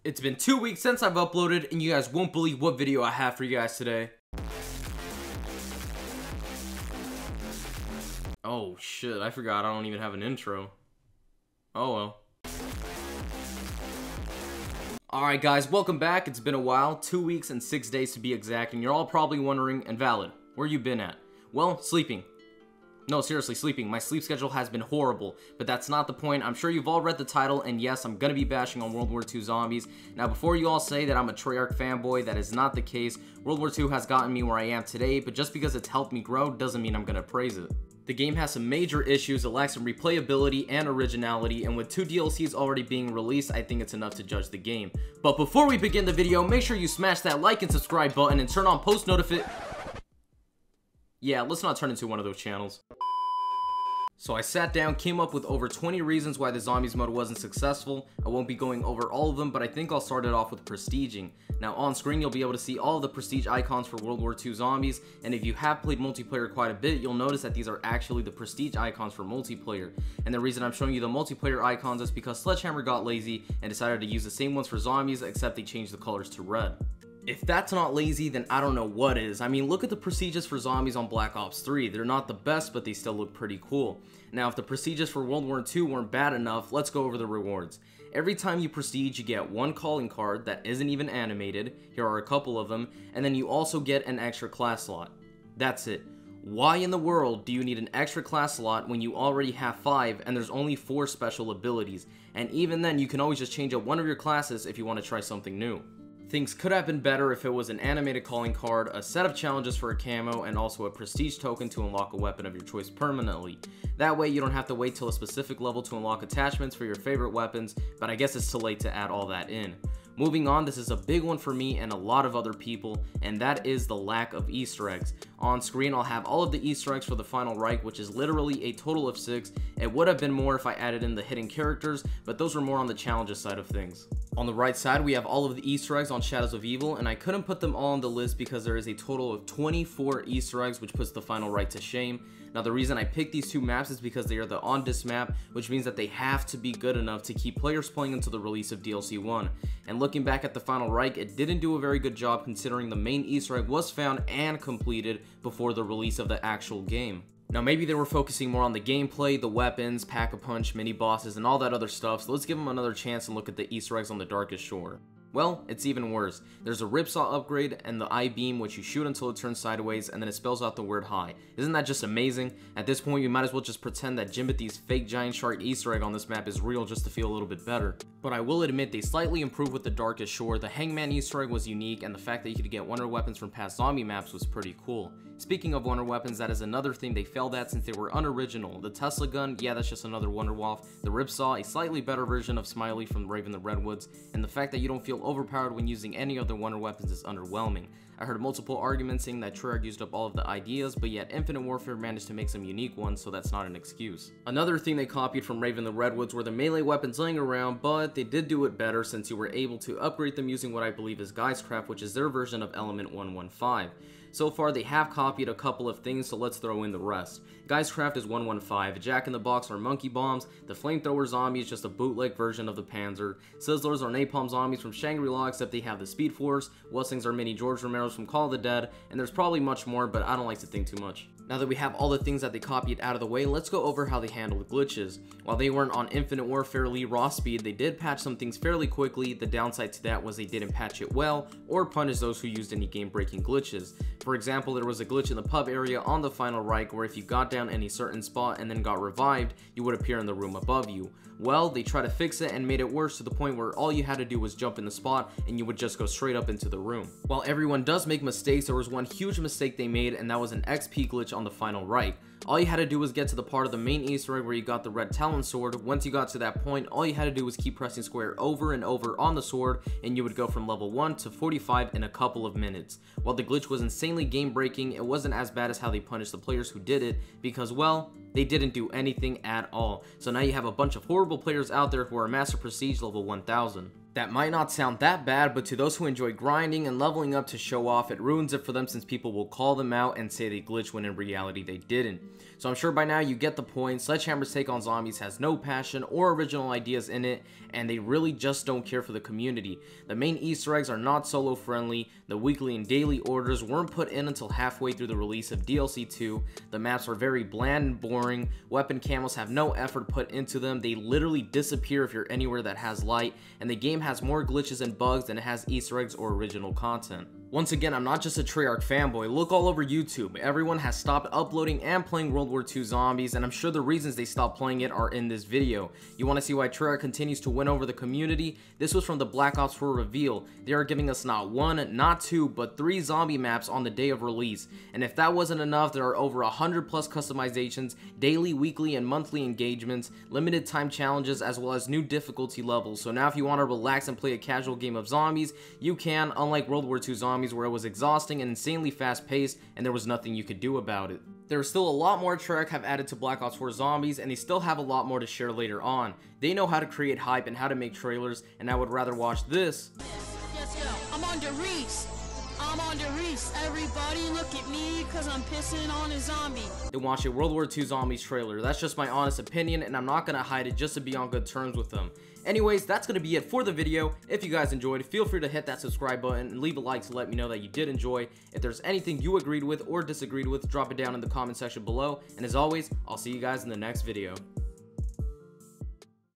It's been 2 weeks since I've uploaded, and you guys won't believe what video I have for you guys today. Oh shit, I forgot I don't even have an intro. Oh well. Alright guys, welcome back. It's been a while, 2 weeks and 6 days to be exact, and you're all probably wondering, and valid, where you been at? Well, sleeping. No, seriously, sleeping. My sleep schedule has been horrible, but that's not the point. I'm sure you've all read the title, and yes, I'm gonna be bashing on World War II zombies. Now, before you all say that I'm a Treyarch fanboy, that is not the case. World War II has gotten me where I am today, but just because it's helped me grow doesn't mean I'm gonna praise it. The game has some major issues, it lacks some replayability and originality, and with 2 DLCs already being released, I think it's enough to judge the game. But before we begin the video, make sure you smash that like and subscribe button and turn on post notifications. Yeah, let's not turn into one of those channels. So I sat down, came up with over 20 reasons why the zombies mode wasn't successful. I won't be going over all of them, but I think I'll start it off with prestiging. Now on screen you'll be able to see all of the prestige icons for World War II zombies, and if you have played multiplayer quite a bit, you'll notice that these are actually the prestige icons for multiplayer. And the reason I'm showing you the multiplayer icons is because Sledgehammer got lazy and decided to use the same ones for zombies, except they changed the colors to red. If that's not lazy, then I don't know what is. I mean, look at the prestiges for zombies on Black Ops 3. They're not the best, but they still look pretty cool. Now, if the prestiges for World War II weren't bad enough, let's go over the rewards. Every time you prestige, you get 1 calling card that isn't even animated. Here are a couple of them. And then you also get an extra class slot. That's it. Why in the world do you need an extra class slot when you already have 5 and there's only 4 special abilities? And even then, you can always just change out one of your classes if you want to try something new. Things could have been better if it was an animated calling card, a set of challenges for a camo, and also a prestige token to unlock a weapon of your choice permanently. That way you don't have to wait till a specific level to unlock attachments for your favorite weapons, but I guess it's too late to add all that in. Moving on, this is a big one for me and a lot of other people, and that is the lack of Easter eggs. On screen, I'll have all of the Easter eggs for the Final Reich, which is literally a total of 6. It would have been more if I added in the hidden characters, but those were more on the challenges side of things. On the right side, we have all of the Easter eggs on Shadows of Evil, and I couldn't put them all on the list because there is a total of 24 Easter eggs, which puts the Final Reich to shame. Now, the reason I picked these 2 maps is because they are the on-disc map, which means that they have to be good enough to keep players playing until the release of DLC 1. And looking back at the Final Reich, it didn't do a very good job considering the main Easter egg was found and completed before the release of the actual game. Now maybe they were focusing more on the gameplay, the weapons, pack-a-punch, mini-bosses, and all that other stuff, so let's give them another chance and look at the Easter eggs on the Darkest Shore. Well, it's even worse. There's a ripsaw upgrade and the I-beam, which you shoot until it turns sideways and then it spells out the word hi. Isn't that just amazing? At this point, you might as well just pretend that Jimothy's fake giant shark Easter egg on this map is real just to feel a little bit better. But I will admit they slightly improved with the Darkest Shore. The Hangman Easter egg was unique, and the fact that you could get wonder weapons from past zombie maps was pretty cool. Speaking of wonder weapons, that is another thing they failed at since they were unoriginal. The Tesla gun, yeah, that's just another wonder waff. The ripsaw, a slightly better version of Smiley from Raven the Redwoods, and the fact that you don't feel overpowered when using any other wonder weapons is underwhelming. I heard multiple arguments saying that Treyarch used up all of the ideas, but yet Infinite Warfare managed to make some unique ones, so that's not an excuse. Another thing they copied from Raven the Redwoods were the melee weapons laying around, but they did do it better since you were able to upgrade them using what I believe is Geistcraft, which is their version of Element 115. So far, they have copied a couple of things, so let's throw in the rest. Geistcraft is 115, Jack in the Box are monkey bombs, the flamethrower zombie is just a bootleg version of the Panzer, Sizzlers are napalm zombies from Shangri-La except they have the Speed Force, Wussings are mini George Romero's from Call of the Dead, and there's probably much more, but I don't like to think too much. Now that we have all the things that they copied out of the way, let's go over how they handled glitches. While they weren't on Infinite Warfare Elite raw speed, they did patch some things fairly quickly. The downside to that was they didn't patch it well or punish those who used any game-breaking glitches. For example, there was a glitch in the pub area on the Final Reich where if you got down any certain spot and then got revived, you would appear in the room above you. Well, they tried to fix it and made it worse to the point where all you had to do was jump in the spot and you would just go straight up into the room. While everyone does make mistakes, there was one huge mistake they made, and that was an XP glitch on the Final Reich. All you had to do was get to the part of the main Easter egg where you got the red Talon sword. Once you got to that point, all you had to do was keep pressing square over and over on the sword, and you would go from level 1 to 45 in a couple of minutes. While the glitch was insanely game breaking, it wasn't as bad as how they punished the players who did it, because well, they didn't do anything at all. So now you have a bunch of horrible players out there who are Master Prestige level 1000. That might not sound that bad, but to those who enjoy grinding and leveling up to show off, it ruins it for them since people will call them out and say they glitched when in reality they didn't. So I'm sure by now you get the point. Sledgehammer's take on zombies has no passion or original ideas in it, and they really just don't care for the community. The main Easter eggs are not solo friendly, the weekly and daily orders weren't put in until halfway through the release of DLC 2, the maps are very bland and boring, weapon camos have no effort put into them, they literally disappear if you're anywhere that has light, and the game has more glitches and bugs than it has Easter eggs or original content. Once again, I'm not just a Treyarch fanboy. Look all over YouTube. Everyone has stopped uploading and playing World War II Zombies, and I'm sure the reasons they stopped playing it are in this video. You want to see why Treyarch continues to win over the community? This was from the Black Ops 4 reveal. They are giving us not one, not two, but 3 zombie maps on the day of release. And if that wasn't enough, there are over 100 plus customizations, daily, weekly, and monthly engagements, limited time challenges, as well as new difficulty levels. So now if you want to relax and play a casual game of zombies, you can, unlike World War II Zombies, where it was exhausting and insanely fast paced and there was nothing you could do about it. There is still a lot more Treyarch have added to Black Ops 4 Zombies, and they still have a lot more to share later on. They know how to create hype and how to make trailers, and I would rather watch this. Yes, I'm on the Reese. I'm on the Reese. Everybody look at me because I'm pissing on a zombie. Than watch a World War II Zombies trailer. That's just my honest opinion, and I'm not going to hide it just to be on good terms with them. Anyways, that's going to be it for the video. If you guys enjoyed, feel free to hit that subscribe button and leave a like to let me know that you did enjoy. If there's anything you agreed with or disagreed with, drop it down in the comment section below. And as always, I'll see you guys in the next video.